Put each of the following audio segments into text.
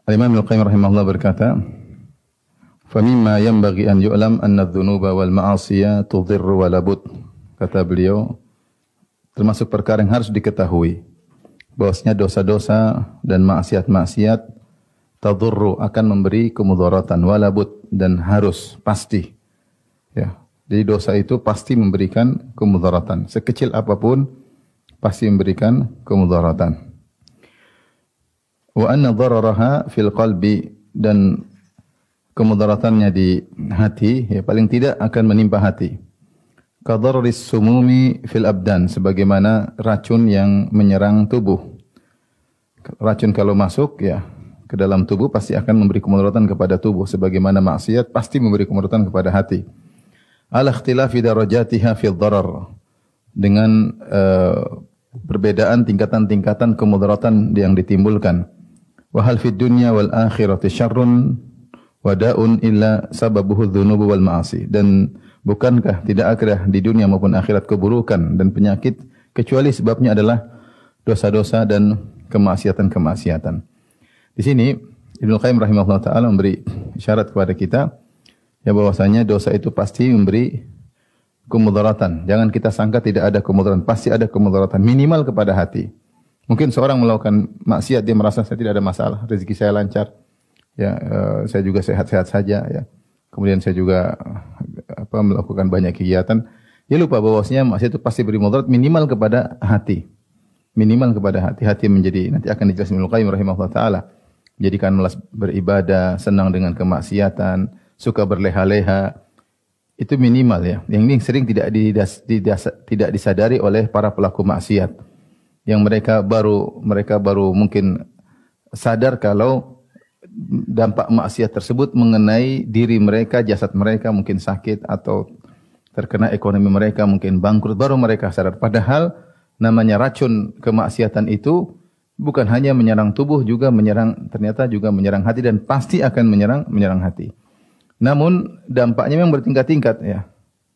Al-Imam Ibnu Qayyim rahimahullah berkata, "Famimma yanbaghi an yu'lam anna adh-dhunuba wal ma'asiya tudhirru wa labud." Kata beliau, termasuk perkara yang harus diketahui bahwasanya dosa-dosa dan maksiat-maksiat tadurru akan memberi kemudaratan walabud dan harus pasti. Ya. Jadi dosa itu pasti memberikan kemudaratan. Sekecil apapun pasti memberikan kemudaratan. Wa anna dhararaha fil qalbi, dan kemudaratannya di hati ya paling tidak akan menimpa hati. Kadharris sumumi fil abdan, sebagaimana racun yang menyerang tubuh. Racun kalau masuk ya ke dalam tubuh pasti akan memberi kemudaratan kepada tubuh, sebagaimana maksiat pasti memberi kemudaratan kepada hati. Ala ikhtilafi darajatiha fil dharar, dengan perbedaan tingkatan-tingkatan kemudaratan yang ditimbulkan. Wa hal fid dunya wal akhirati syarrun wa da'un illa sababuhu dzunubu wal ma'asi, dan bukankah tidak ada di dunia maupun akhirat keburukan dan penyakit kecuali sebabnya adalah dosa-dosa dan kemaksiatan-kemaksiatan. Di sini Ibnu Qayyim rahimahullah taala memberi isyarat kepada kita ya bahwasanya dosa itu pasti memberi kemudaratan. Jangan kita sangka tidak ada kemudaratan, pasti ada kemudaratan minimal kepada hati. Mungkin seorang melakukan maksiat dia merasa saya tidak ada masalah, rezeki saya lancar. Ya, saya juga sehat-sehat saja ya. Kemudian saya juga melakukan banyak kegiatan. Dia lupa bahwasanya maksiat itu pasti beri mudarat minimal kepada hati. Minimal kepada hati. Hati menjadi, nanti akan dijelaskan Ibnu Qayyim rahimahullah taala, menjadikan malas beribadah, senang dengan kemaksiatan, suka berleha-leha. Itu minimal ya. Yang ini sering tidak disadari oleh para pelaku maksiat. Yang mereka baru mungkin sadar kalau dampak maksiat tersebut mengenai diri mereka, jasad mereka mungkin sakit atau terkena ekonomi mereka mungkin bangkrut, baru mereka sadar. Padahal namanya racun kemaksiatan itu bukan hanya menyerang tubuh, ternyata juga menyerang hati, dan pasti akan menyerang hati. Namun dampaknya memang bertingkat-tingkat ya.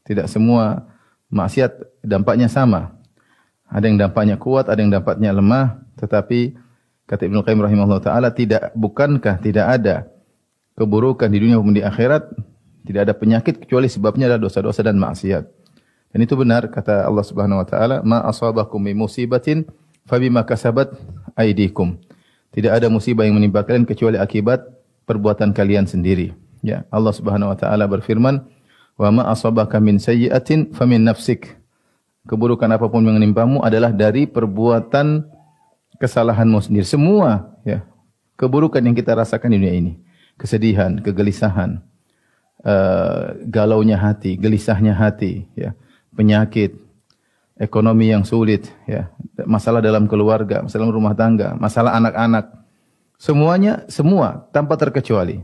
Tidak semua maksiat dampaknya sama. Ada yang dampaknya kuat, ada yang dampaknya lemah, tetapi kata Ibnu Qayyim rahimahullah taala, bukankah tidak ada keburukan di dunia maupun di akhirat, tidak ada penyakit kecuali sebabnya adalah dosa-dosa dan maksiat. Dan itu benar kata Allah Subhanahu wa taala, ma asabakum min musibatin fabima kasabat aydikum. Tidak ada musibah yang menimpa kalian kecuali akibat perbuatan kalian sendiri. Ya, Allah Subhanahu wa taala berfirman, wa ma asabaka min sayyi'atin famin nafsik. Keburukan apapun yang menimpamu adalah dari perbuatan kesalahanmu sendiri. Semua ya, keburukan yang kita rasakan di dunia ini, kesedihan, kegelisahan, galaunya hati, gelisahnya hati, ya, penyakit, ekonomi yang sulit, ya, masalah dalam keluarga, masalah rumah tangga, masalah anak-anak, semua tanpa terkecuali.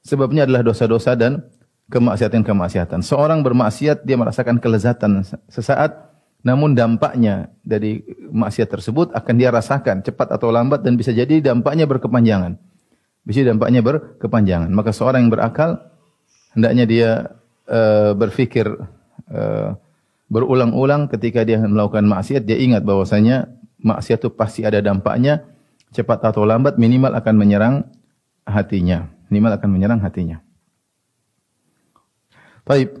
Sebabnya adalah dosa-dosa dan kemaksiatan-kemaksiatan. Seorang bermaksiat, dia merasakan kelezatan sesaat, namun dampaknya dari maksiat tersebut akan dia rasakan cepat atau lambat, dan bisa jadi dampaknya berkepanjangan. Maka seorang yang berakal hendaknya dia berfikir berulang-ulang ketika dia melakukan maksiat, dia ingat bahwasanya maksiat itu pasti ada dampaknya, cepat atau lambat minimal akan menyerang hatinya. Baik.